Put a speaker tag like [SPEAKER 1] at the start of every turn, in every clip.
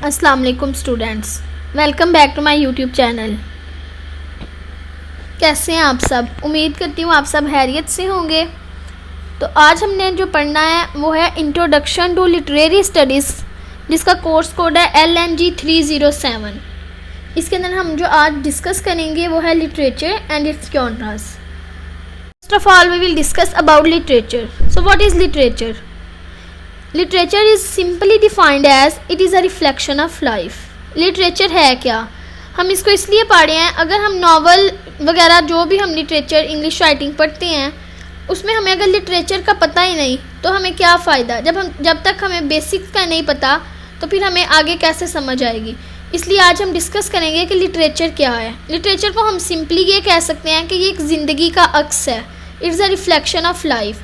[SPEAKER 1] अस्सलाम वालेकुम students, welcome back to my YouTube channel. कैसे हैं आप सब? उम्मीद करती हूँ आप सब खैरियत से होंगे। तो आज हमने जो पढ़ना है वो है इंट्रोडक्शन टू लिटरेरी स्टडीज़, जिसका कोर्स कोड है LNG 307। इसके अंदर हम जो आज डिस्कस करेंगे वो है literature and its genres. First of all we will discuss about literature. So what is literature? Literature is simply defined as it is a reflection of life. Literature है क्या? हम इसको इसलिए पढ़े हैं, अगर हम नावल वगैरह जो भी हम लिटरेचर इंग्लिश राइटिंग पढ़ते हैं उसमें हमें अगर लिटरेचर का पता ही नहीं तो हमें क्या फ़ायदा। जब तक हमें बेसिक्स का नहीं पता तो फिर हमें आगे कैसे समझ आएगी। इसलिए आज हम डिस्कस करेंगे कि लिटरेचर क्या है। लिटरेचर को हम सिंपली ये कह सकते हैं कि ये एक ज़िंदगी का अक्स है। It's a reflection of life.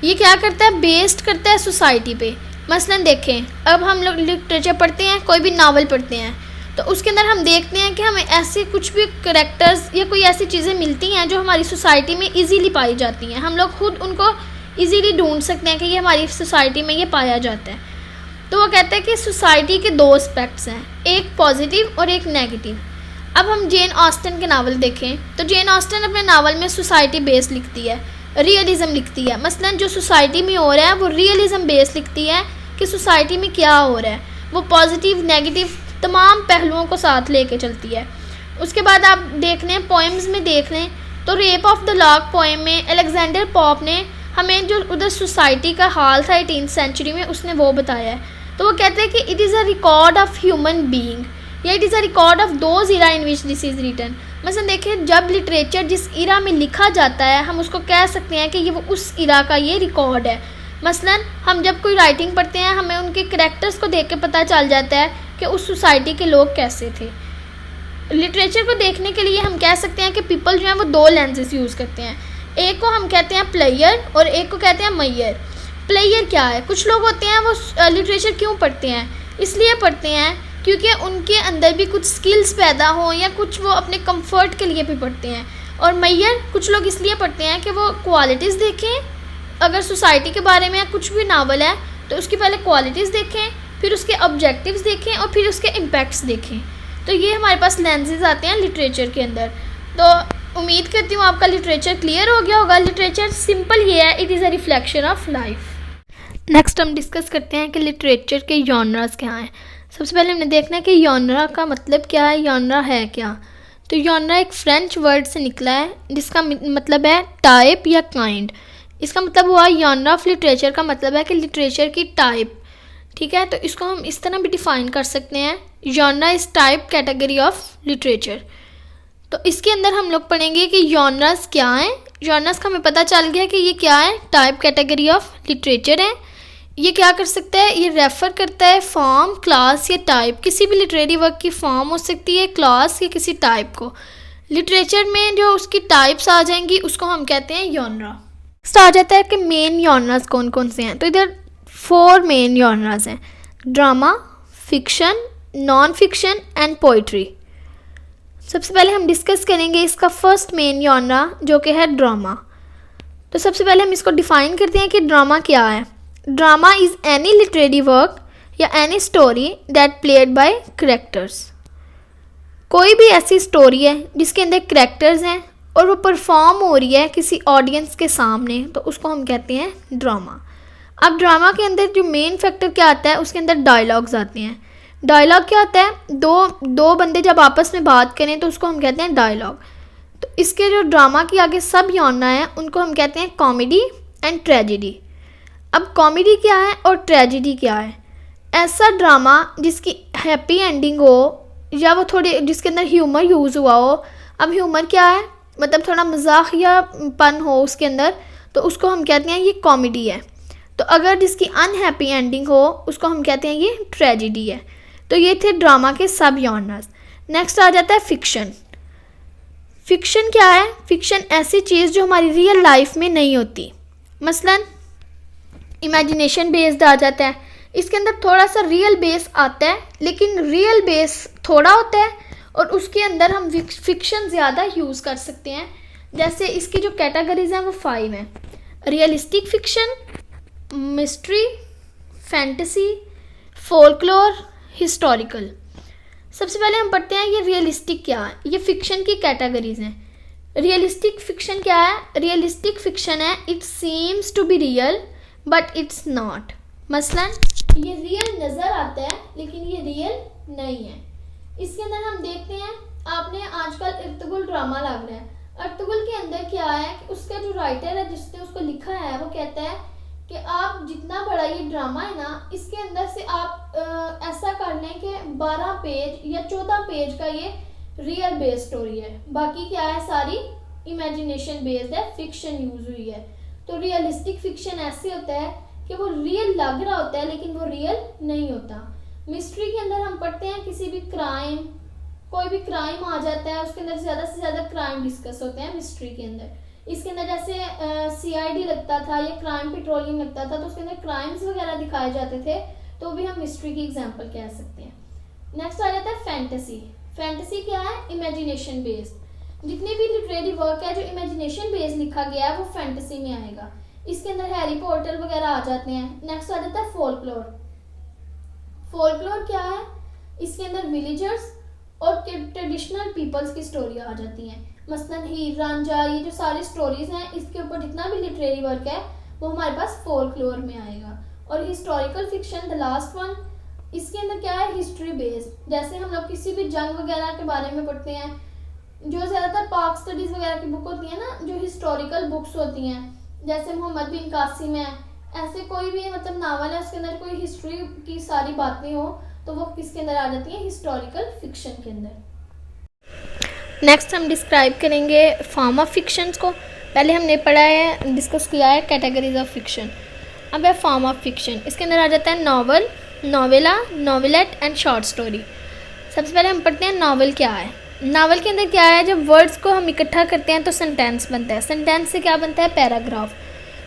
[SPEAKER 1] ये क्या करता है? बेस्ड करता है सोसाइटी पे। मसलन देखें, अब हम लोग लिटरेचर पढ़ते हैं, कोई भी नावल पढ़ते हैं तो उसके अंदर हम देखते हैं कि हमें ऐसे कुछ भी करैक्टर्स या कोई ऐसी चीज़ें मिलती हैं जो हमारी सोसाइटी में इजीली पाई जाती हैं। हम लोग खुद उनको इजीली ढूंढ सकते हैं कि ये हमारी सोसाइटी में ये पाया जाता है। तो वो कहते हैं कि सोसाइटी के दो एस्पेक्ट्स हैं, एक पॉजिटिव और एक नेगेटिव। अब हम जेन ऑस्टन के नावल देखें तो जेन ऑस्टन अपने नावल में सोसाइटी बेस्ड लिखती है, रियलिज़म लिखती है। मसलन जो सोसाइटी में हो रहा है वो रियलिज़म बेस लिखती है कि सोसाइटी में क्या हो रहा है। वो पॉजिटिव नेगेटिव तमाम पहलुओं को साथ लेके चलती है। उसके बाद आप देख लें, पोएम्स में देख लें तो rape of the lock poem में अलेक्जेंडर पॉप ने हमें जो उधर सोसाइटी का हाल था 18th सेंचुरी में उसने वो बताया है। तो वो कहते हैं कि it is a record of human being या it is a record of those era in which this is written. मसलन देखिए, जब लिटरेचर जिस इरा में लिखा जाता है हम उसको कह सकते हैं कि ये वो उस इरा का ये रिकॉर्ड है। मसलन हम जब कोई राइटिंग पढ़ते हैं हमें उनके करैक्टर्स को देख के पता चल जाता है कि उस सोसाइटी के लोग कैसे थे। लिटरेचर को देखने के लिए हम कह सकते हैं कि पीपल जो हैं वो दो लेंसेज यूज़ करते हैं। एक को हम कहते हैं प्लेयर और एक को कहते हैं मैयर। प्लेयर क्या है? कुछ लोग होते हैं वो लिटरेचर क्यों पढ़ते हैं? इसलिए पढ़ते हैं क्योंकि उनके अंदर भी कुछ स्किल्स पैदा हो या कुछ वो अपने कंफर्ट के लिए भी पढ़ते हैं। और मैयर कुछ लोग इसलिए पढ़ते हैं कि वो क्वालिटीज़ देखें। अगर सोसाइटी के बारे में कुछ भी नावल है तो उसकी पहले क्वालिटीज़ देखें, फिर उसके ऑब्जेक्टिव्स देखें और फिर उसके इम्पैक्ट्स देखें। तो ये हमारे पास लेंसेज आते हैं लिटरेचर के अंदर। तो उम्मीद करती हूँ आपका लिटरेचर क्लियर हो गया होगा। लिटरेचर सिंपल ये है, it is a reflection of life. Next हम डिस्कस करते हैं कि लिटरेचर के जॉनर्स क्या हैं। सबसे पहले हमने देखना है कि जॉनरा का मतलब क्या है, जॉनरा है क्या। तो जॉनरा एक फ्रेंच वर्ड से निकला है जिसका मतलब है टाइप या काइंड। इसका मतलब हुआ जॉनरा ऑफ लिटरेचर का मतलब है कि लिटरेचर की टाइप। ठीक है, तो इसको हम इस तरह भी डिफ़ाइन कर सकते हैं, genre is type category of literature. तो इसके अंदर हम लोग पढ़ेंगे कि जॉनरास क्या हैं। जॉनरास का हमें पता चल गया कि ये क्या है, टाइप कैटेगरी ऑफ लिटरेचर है। ये क्या कर सकता है? ये रेफ़र करता है फॉर्म, क्लास या टाइप। किसी भी लिटरेरी वर्क की फॉर्म हो सकती है, क्लास या किसी टाइप को। लिटरेचर में जो उसकी टाइप्स आ जाएंगी उसको हम कहते हैं जॉनरा। नेक्स्ट आ जाता है कि मेन जॉनरास कौन कौन से हैं। तो इधर 4 मेन जॉनरास हैं: drama, fiction, non fiction and poetry. सबसे पहले हम डिस्कस करेंगे इसका फर्स्ट मेन जॉनरा जो कि है ड्रामा। तो सबसे पहले हम इसको डिफ़ाइन करते हैं कि ड्रामा क्या है। Drama is any literary work या any story that played by characters. कोई भी ऐसी स्टोरी है जिसके अंदर करैक्टर्स हैं और वो परफॉर्म हो रही है किसी ऑडियंस के सामने, तो उसको हम कहते हैं ड्रामा। अब ड्रामा के अंदर जो मेन फैक्टर क्या आता है, उसके अंदर डायलॉग्स आते हैं। डायलॉग क्या होता है? दो बंदे जब आपस में बात करें तो उसको हम कहते हैं डायलॉग। तो इसके जो ड्रामा की आगे सब जॉनरा है उनको हम कहते हैं कॉमेडी एंड ट्रेजेडी। अब कॉमेडी क्या है और ट्रेजेडी क्या है? ऐसा ड्रामा जिसकी हैप्पी एंडिंग हो या वो थोड़ी जिसके अंदर ह्यूमर यूज़ हुआ हो। अब ह्यूमर क्या है? मतलब थोड़ा मजाक या पन हो उसके अंदर, तो उसको हम कहते हैं ये कॉमेडी है। तो अगर जिसकी अनहैप्पी एंडिंग हो उसको हम कहते हैं ये ट्रेजेडी है। तो ये थे ड्रामा के सब जॉनर्स। नेक्स्ट आ जाता है फिक्शन। फिक्शन क्या है? फिक्शन ऐसी चीज़ जो हमारी रियल लाइफ में नहीं होती। मसलन इमेजिनेशन बेस्ड आ जाता है। इसके अंदर थोड़ा सा रियल बेस आता है लेकिन रियल बेस थोड़ा होता है और उसके अंदर हम फिक्शन ज़्यादा यूज़ कर सकते हैं। जैसे इसकी जो कैटेगरीज हैं वो 5 हैं: realistic fiction, mystery, fantasy, folklore, historical. सबसे पहले हम पढ़ते हैं ये रियलिस्टिक क्या है। ये फिक्शन की कैटेगरीज हैं। रियलिस्टिक फिक्शन क्या है? रियलिस्टिक फिक्शन है it seems to be real but it's not. मसलन ये रियल नज़र आता है लेकिन ये रियल नहीं है। इसके अंदर हम देखते हैं, आपने आजकल अर्तुगरुल ड्रामा लग रहा है। अर्तुगरुल के अंदर क्या है कि उसका जो राइटर है जिसने उसको लिखा है वो कहता है कि आप जितना बड़ा ये ड्रामा है ना, इसके अंदर से आप ऐसा कर लें कि 12 पेज या 14 पेज का ये रियल बेस्ड स्टोरी है, बाकी क्या है सारी इमेजिनेशन बेस्ड है, फिक्शन यूज हुई है। तो रियलिस्टिक फिक्शन ऐसे होता है कि वो रियल लग रहा होता है लेकिन वो रियल नहीं होता। मिस्ट्री के अंदर हम पढ़ते हैं किसी भी क्राइम, कोई भी क्राइम आ जाता है उसके अंदर ज़्यादा से ज़्यादा क्राइम डिस्कस होते हैं मिस्ट्री के अंदर। इसके अंदर जैसे CID लगता था या क्राइम पेट्रोलिंग लगता था तो उसके अंदर क्राइम्स वगैरह दिखाए जाते थे, तो भी हम मिस्ट्री की एग्जांपल कह सकते हैं। नेक्स्ट आ जाता है फैंटेसी। फैंटेसी क्या है? Imagination based. जितनी भी लिटरेरी वर्क है जो इमेजिनेशन बेस्ड लिखा गया है वो फैंटेसी में आएगा। इसके अंदर हैरी पॉटर वगैरह आ जाते हैं। नेक्स्ट आ जाता है फोल्कलोर। फोल्कलोर क्या है? इसके अंदर विलेजर्स और ट्रेडिशनल पीपल्स की स्टोरी आ जाती हैं। मसलन हीर रांझा, ये जो सारी स्टोरीज हैं इसके ऊपर जितना भी लिटरेरी वर्क है वो हमारे पास फोल्कलोर में आएगा। और historical fiction the last one, इसके अंदर क्या है? History based. जैसे हम लोग किसी भी जंग वगैरह के बारे में पढ़ते हैं, जो ज़्यादातर पाक स्टडीज़ वगैरह की बुक होती है ना, जो हिस्टोरिकल बुक्स होती हैं, जैसे मोहम्मद बिन कासिम है, ऐसे कोई भी मतलब नावल है उसके अंदर कोई हिस्ट्री की सारी बातें हो तो वो किसके अंदर आ जाती है? हिस्टोरिकल फिक्शन के अंदर। नेक्स्ट हम डिस्क्राइब करेंगे फॉर्म ऑफ फिक्शंस को। पहले हमने पढ़ा है, डिस्कस किया है कैटेगरीज ऑफ फिक्शन। अब है फॉर्म ऑफ फिक्शन। इसके अंदर आ जाता है novel, novella, novelette and short story. सबसे पहले हम पढ़ते हैं नॉवल क्या है। नावल के अंदर क्या है? जब वर्ड्स को हम इकट्ठा करते हैं तो सेंटेंस बनता है। सेंटेंस से क्या बनता है? पैराग्राफ।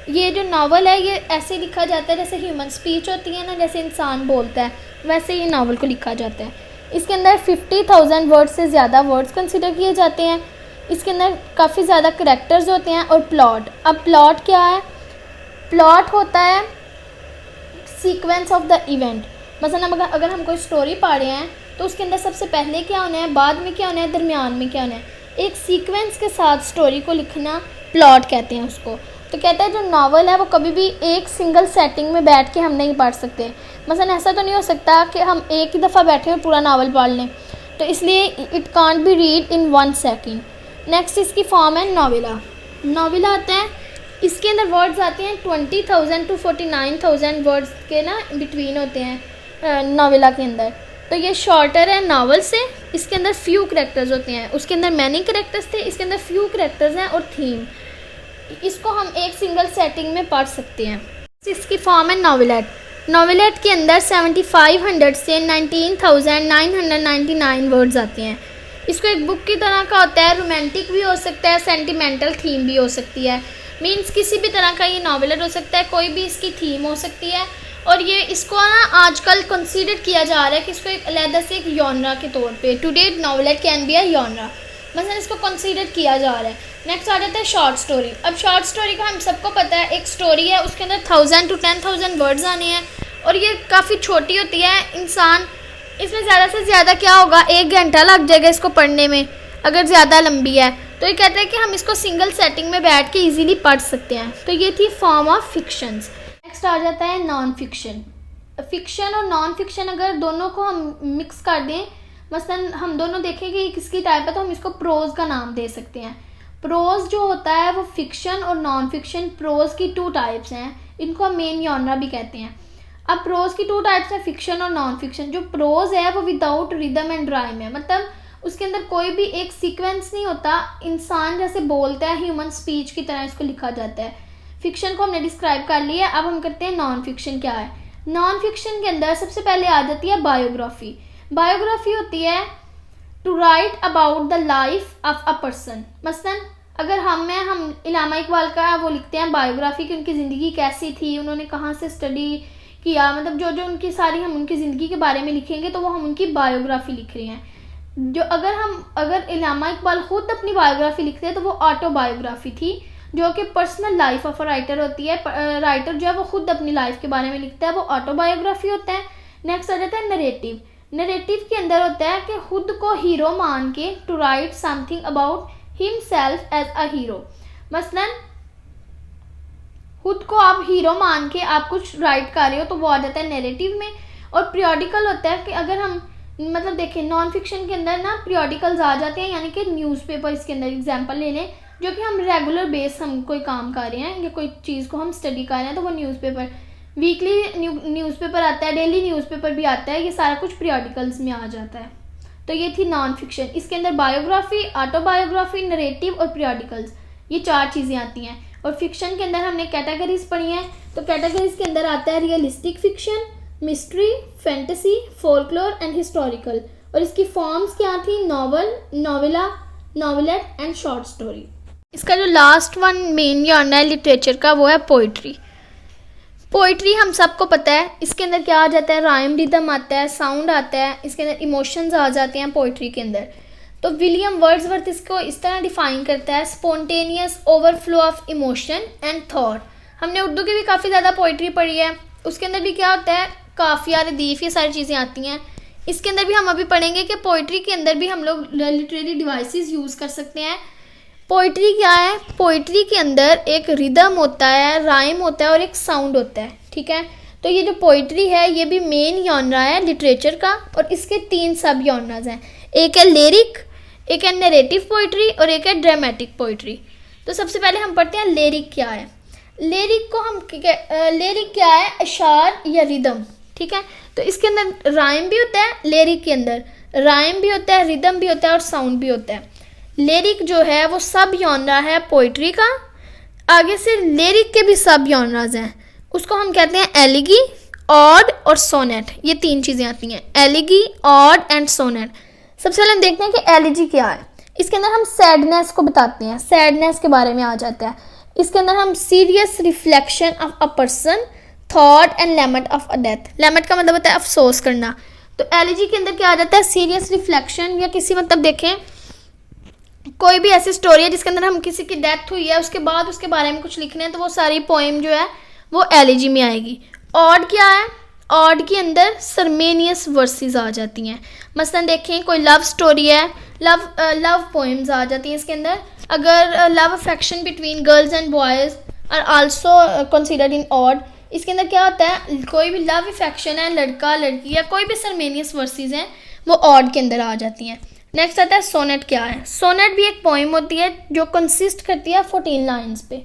[SPEAKER 1] ये जो नावल है ये ऐसे लिखा जाता है जैसे ह्यूमन स्पीच होती है ना, जैसे इंसान बोलता है वैसे ये नावल को लिखा जाता है। इसके अंदर 50,000 वर्ड्स से ज़्यादा वर्ड्स कंसिडर किए जाते हैं। इसके अंदर काफ़ी ज़्यादा करैक्टर्स होते हैं और प्लॉट। अब प्लॉट क्या है? प्लॉट होता है सीक्वेंस ऑफ द इवेंट। मसलन अगर हम कोई स्टोरी पढ़ रहे हैं तो उसके अंदर सबसे पहले क्या होना है, बाद में क्या होना है, दरमियान में क्या होना है, एक सीक्वेंस के साथ स्टोरी को लिखना प्लॉट कहते हैं उसको। तो कहता है जो नावल है वो कभी भी एक सिंगल सेटिंग में बैठ के हम नहीं पढ़ सकते। मसलन ऐसा तो नहीं हो सकता कि हम एक ही दफ़ा बैठे हुए पूरा नावल पढ़ लें, तो इसलिए it can't be read in 1 second. Next इसकी फॉर्म है नॉवेला। नॉवेला आता है, इसके अंदर वर्ड्स आते हैं 20,000 to 49,000 वर्ड्स के ना बिटवीन होते हैं नॉवेला के अंदर। तो ये शॉर्टर है नावल से। इसके अंदर फ्यू करेक्टर्स होते हैं, उसके अंदर मैनी करेक्टर्स थे, इसके अंदर फ्यू करेक्टर्स हैं और थीम। इसको हम एक सिंगल सेटिंग में पढ़ सकते हैं। इसकी फॉर्म है नॉवेलेट। नॉवेलेट के अंदर 7500 से 19,999 वर्ड्स आते हैं। इसको एक बुक की तरह का होता है, रोमांटिक भी हो सकता है, सेंटिमेंटल थीम भी हो सकती है। मीन्स किसी भी तरह का ये नॉवेलेट हो सकता है, कोई भी इसकी थीम हो सकती है। और ये इसको ना आजकल कंसीडर किया जा रहा है कि इसको एक अलग से एक यॉनरा के तौर पे, टुडे नॉवेलेट कैन बी अ यॉनरा, मतलब इसको कंसीडर किया जा रहा है। नेक्स्ट आ जाता है शॉर्ट स्टोरी। अब शॉर्ट स्टोरी का हम सबको पता है, एक स्टोरी है उसके अंदर 1000 to 10,000 वर्ड्स आने हैं और ये काफ़ी छोटी होती है। इंसान इसमें ज़्यादा से ज़्यादा क्या होगा, 1 घंटा लग जाएगा इसको पढ़ने में अगर ज़्यादा लंबी है। तो ये कहते हैं कि हम इसको सिंगल सेटिंग में बैठ के ईजिली पढ़ सकते हैं। तो ये थी फॉर्म ऑफ फिक्शंस। नेक्स्ट आ जाता है नॉन फिक्शन। फिक्शन और नॉन फिक्शन अगर दोनों को हम मिक्स कर दें, मसलन हम दोनों देखें कि किसकी टाइप है, तो हम इसको प्रोज का नाम दे सकते हैं। प्रोज जो होता है वो फिक्शन और नॉन फिक्शन, प्रोज की 2 टाइप्स हैं, इनको हम मेन जॉनरा भी कहते हैं। अब प्रोज की 2 टाइप्स हैं, फिक्शन और नॉन फिक्शन। जो प्रोज है वो विदाउट रिदम एंड राइम है, मतलब उसके अंदर कोई भी एक सीक्वेंस नहीं होता, इंसान जैसे बोलता है ह्यूमन स्पीच की तरह इसको लिखा जाता है। फिक्शन को हमने डिस्क्राइब कर लिया। अब हम करते हैं नॉन फिक्शन क्या है। नॉन फिक्शन के अंदर सबसे पहले आ जाती है बायोग्राफी। बायोग्राफी होती है to write about the life of a person. मसलन अगर हम इलामा इकबाल का वो लिखते हैं बायोग्राफी कि उनकी ज़िंदगी कैसी थी, उन्होंने कहाँ से स्टडी किया, मतलब जो उनकी सारी हम उनकी ज़िंदगी के बारे में लिखेंगे तो वो हम उनकी बायोग्राफी लिख रहे हैं। जो अगर इलामा इकबाल खुद अपनी बायोग्राफी लिखते हैं तो वो ऑटोबायोग्राफी थी, जो कि personal life of a writer होती है। राइटर जो है वो खुद अपनी लाइफ के बारे में लिखता है, वो ऑटोबायोग्राफी होता है। नेक्स्ट आ जाता है नरेटिव। नरेटिव के अंदर होता है कि खुद को हीरो मान के to write something about himself as a hero. मसलन खुद को आप हीरो मान के आप कुछ राइट कर रहे हो तो वो आ जाता है नैरेटिव में। और पीरियोडिकल होता है कि अगर हम मतलब देखें नॉन फिक्शन के अंदर ना पीरियोडिकल्स आ जाते हैं, यानी कि न्यूज़पेपर इसके अंदर एग्जांपल ले लें, जो कि हम रेगुलर बेस हम कोई काम कर रहे हैं या कोई चीज़ को हम स्टडी कर रहे हैं तो वो न्यूज़पेपर वीकली न्यूज़पेपर आता है, डेली न्यूज़पेपर भी आता है, ये सारा कुछ पीरियोडिकल्स में आ जाता है। तो ये थी नॉन फिक्शन। इसके अंदर बायोग्राफी, ऑटोबायोग्राफी, नरेटिव और पीरियोडिकल्स, ये 4 चीज़ें आती हैं। और फिक्शन के अंदर हमने कैटेगरीज पढ़ी हैं, तो कैटेगरीज के अंदर आता है realistic fiction, mystery, fantasy, folklore and historical. और इसकी फॉर्म्स क्या थी? Novel, novella, novelette and short story. इसका जो लास्ट वन मेन जॉनर है लिटरेचर का वो है पोइट्री। पोइट्री हम सबको पता है, इसके अंदर क्या आ जाता है? राइम, रिदम आता है, साउंड आता है, इसके अंदर इमोशंस आ जाते हैं पोइट्री के अंदर। तो विलियम वर्ड्सवर्थ इसको इस तरह डिफाइन करता है, spontaneous overflow of emotion and thought. हमने उर्दू की भी काफ़ी ज़्यादा पोइट्री पढ़ी है, उसके अंदर भी क्या होता है? काफिया, रदीफ, ये सारी चीज़ें आती हैं। इसके अंदर भी हम अभी पढ़ेंगे कि पोइट्री के अंदर भी हम लोग लिटरेरी डिवाइसेस यूज़ कर सकते हैं। पोइट्री क्या है? पोइट्री के अंदर एक रिदम होता है, राइम होता है और एक साउंड होता है, ठीक है। तो ये जो पोइट्री है ये भी मेन जॉनरा है लिटरेचर का, और इसके 3 सब जॉनराज हैं। एक है लिरिक, एक है नरेटिव पोइट्री और एक है ड्रामेटिक पोइट्री। तो सबसे पहले हम पढ़ते हैं लिरिक क्या है। लिरिक को हम लिरिक क्या है? अशार या रिदम, ठीक है। तो इसके अंदर राइम भी होता है, लिरिक के अंदर राइम भी होता है, रिदम भी होता है और साउंड भी होता है। लिरिक जो है वो सब जॉनरा है पोइट्री का। आगे से लिरिक के भी सब जॉनराज हैं, उसको हम कहते हैं एलिगी, ऑड और सोनेट। ये 3 चीज़ें आती हैं, एलिगी, ऑड एंड सोनेट। सबसे पहले हम देखते हैं कि एलिगी क्या है। इसके अंदर हम सैडनेस को बताते हैं, सैडनेस के बारे में आ जाता है। इसके अंदर हम serious reflection of a person, thought and lament of a death. Lament का मतलब होता है अफसोस करना। तो एलिजी के अंदर क्या आ जाता है? सीरियस रिफ्लेक्शन, या किसी मतलब देखें कोई भी ऐसी स्टोरी है जिसके अंदर हम किसी की डेथ हुई है उसके बाद उसके बारे में कुछ लिखने हैं, तो वो सारी पोएम जो है वो एलिजी में आएगी। ऑड क्या है? ऑड के अंदर सरमेनियस वर्सेस आ जाती हैं। मसलन देखें कोई लव स्टोरी है, लव पोएम्स आ जाती हैं इसके अंदर। अगर love affection between girls and boys are also considered in ode. इसके अंदर क्या होता है? कोई भी लव अफेक्शन है, लड़का लड़की या कोई भी सरमेनियस वर्सेस हैं, वो ऑड के अंदर आ जाती हैं। नेक्स्ट आता है सोनेट क्या है। सोनेट भी एक पोइम होती है जो कंसिस्ट करती है 14 लाइन्स पे।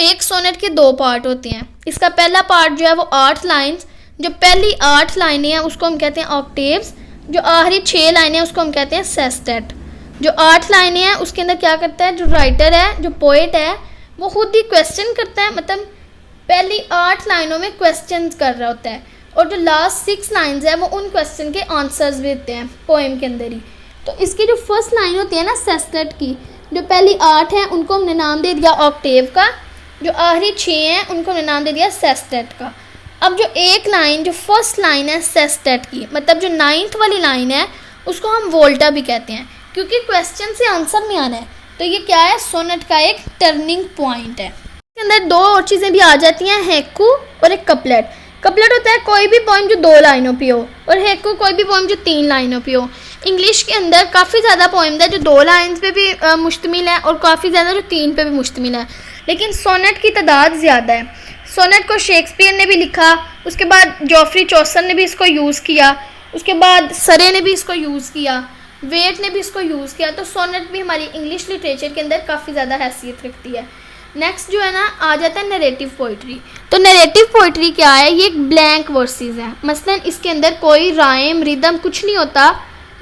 [SPEAKER 1] एक सोनेट के 2 पार्ट होते हैं। इसका पहला पार्ट जो है वो 8 लाइन्स, जो पहली 8 लाइनें हैं उसको हम कहते हैं ऑक्टेव्स, जो आखिरी 6 लाइनें हैं उसको हम कहते हैं सेस्टेट। जो 8 लाइनें हैं उसके अंदर क्या करता है, जो राइटर है, जो पोएट है, वो खुद ही क्वेश्चन करता है, मतलब पहली 8 लाइनों में क्वेश्चन कर रहा होता है, और जो लास्ट 6 लाइन्स है वो उन क्वेश्चन के आंसर्स भी देते हैं पोएम के अंदर ही। तो इसकी जो फर्स्ट लाइन होती है ना सेस्टेट की, जो पहली 8 हैं उनको हमने नाम दे दिया ऑक्टेव का, जो आखिरी 6 हैं उनको हमने नाम दे दिया सेस्टेट का। अब जो एक लाइन, जो फर्स्ट लाइन है सेस्टेट की, मतलब जो 9th वाली लाइन है, उसको हम वोल्टा भी कहते हैं, क्योंकि क्वेश्चन से आंसर में आना है। तो ये क्या है? सोनेट का एक टर्निंग पॉइंट है। इसके अंदर 2 और चीज़ें भी आ जाती हैं, हेकू और एक कपलेट। कपलेट होता है कोई भी पोइम जो 2 लाइनों पे हो, और हेकू कोई भी पोइम जो 3 लाइनों पे हो। इंग्लिश के अंदर काफ़ी ज़्यादा पोइम है जो 2 लाइन्स पे भी मुश्तमिल है, और काफ़ी ज़्यादा जो 3 पे भी मुश्तमिल है, लेकिन सोनेट की तादाद ज़्यादा है। सोनेट को शेक्सपियर ने भी लिखा, उसके बाद जॉफ्री चौसर ने भी इसको यूज़ किया, उसके बाद सरे ने भी इसको यूज़ किया, वेट ने भी इसको यूज़ किया। तो सोनेट भी हमारी इंग्लिश लिटरेचर के अंदर काफ़ी ज़्यादा हैसियत रखती है। नेक्स्ट जो है ना आ जाता है नरेटिव पोइट्री। तो नरेटिव पोइट्री क्या है? ये एक ब्लैंक वर्सेस है। मसलन इसके अंदर कोई राइम, रिदम कुछ नहीं होता,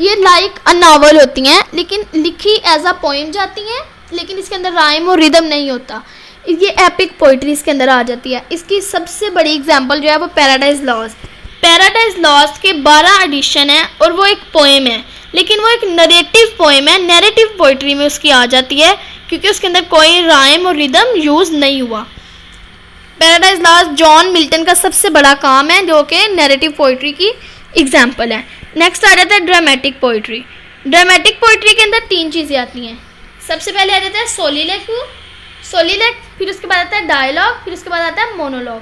[SPEAKER 1] ये लाइक अ नावल होती हैं, लेकिन लिखी एज अ पोइम जाती हैं, लेकिन इसके अंदर राइम और रिदम नहीं होता। ये एपिक पोइट्री इसके अंदर आ जाती है। इसकी सबसे बड़ी एग्जांपल जो है वो पैराडाइज लॉस्ट। पैराडाइज लॉस्ट के 12 एडिशन है और वो एक पोएम है, लेकिन वो एक नरेटिव पोएम है, नैरेटिव पोइट्री में उसकी आ जाती है, क्योंकि उसके अंदर कोई राइम और रिदम यूज़ नहीं हुआ। पैराडाइज लॉस्ट जॉन मिल्टन का सबसे बड़ा काम है, जो कि नैरेटिव पोइट्री की एग्जांपल है। नेक्स्ट आ जाता है ड्रामेटिक पोइट्री। ड्रामेटिक पोइट्री के अंदर 3 चीज़ें आती हैं। सबसे पहले आ जाता है सोलिलेक, फिर उसके बाद आता है डायलॉग, फिर उसके बाद आता है मोनोलॉग।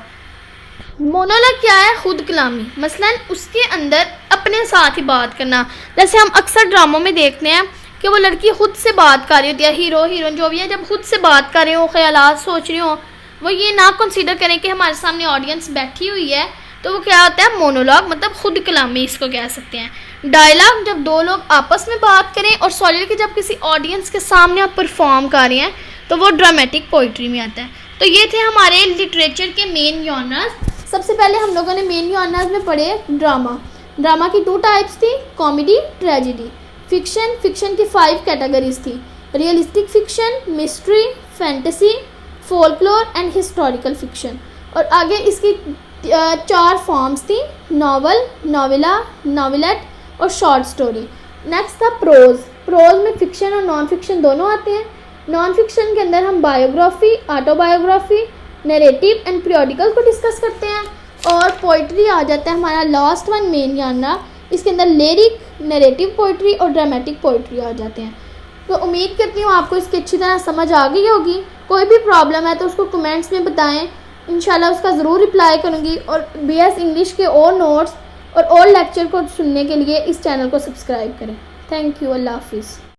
[SPEAKER 1] मोनोलॉग क्या है? खुद कलामी। मसलन उसके अंदर अपने साथ ही बात करना। जैसे हम अक्सर ड्रामों में देखते हैं कि वो लड़की खुद से बात कर रही होती है, हीरो हीरोइन जो भी है, जब खुद से बात कर रहे हो, ख्यालात सोच रही हो, वो ये ना कंसीडर करें कि हमारे सामने ऑडियंस बैठी हुई है, तो वो क्या होता है मोनोलॉग, मतलब खुद कलामी इसको कह सकते हैं। डायलॉग जब दो लोग आपस में बात करें, और सॉलिड जब किसी ऑडियंस के सामने आप परफॉर्म कर रहे हैं, तो वो ड्रामेटिक पोइट्री में आता है। तो ये थे हमारे लिटरेचर के मेन जॉनर्स। सबसे पहले हम लोगों ने मेन जॉनर्स में पढ़े ड्रामा। ड्रामा की 2 टाइप्स थी, कॉमेडी, ट्रेजेडी। फिक्शन, फिक्शन की 5 कैटेगरीज थी, realistic fiction, mystery, fantasy, folklore and historical fiction. और आगे इसकी 4 फॉर्म्स थी, नॉवल, नॉवेला, नॉवेलेट और शॉर्ट स्टोरी। नेक्स्ट था प्रोज। प्रोज में फिक्शन और नॉन फिक्शन दोनों आते हैं। नॉन फिक्शन के अंदर हम biography, autobiography, narrative and periodical को डिस्कस करते हैं। और पोइट्री आ जाता है हमारा लास्ट वन मेन जानना, इसके अंदर लिरिक, नैरेटिव पोइट्री और ड्रामेटिक पोइट्री आ जाते हैं। तो उम्मीद करती हूँ आपको इसकी अच्छी तरह समझ आ गई होगी। कोई भी प्रॉब्लम है तो उसको कमेंट्स में बताएं, इंशाल्लाह उसका ज़रूर रिप्लाई करूँगी। और BS इंग्लिश के और नोट्स और लेक्चर को सुनने के लिए इस चैनल को सब्सक्राइब करें। थैंक यू, अल्लाह हाफिज़।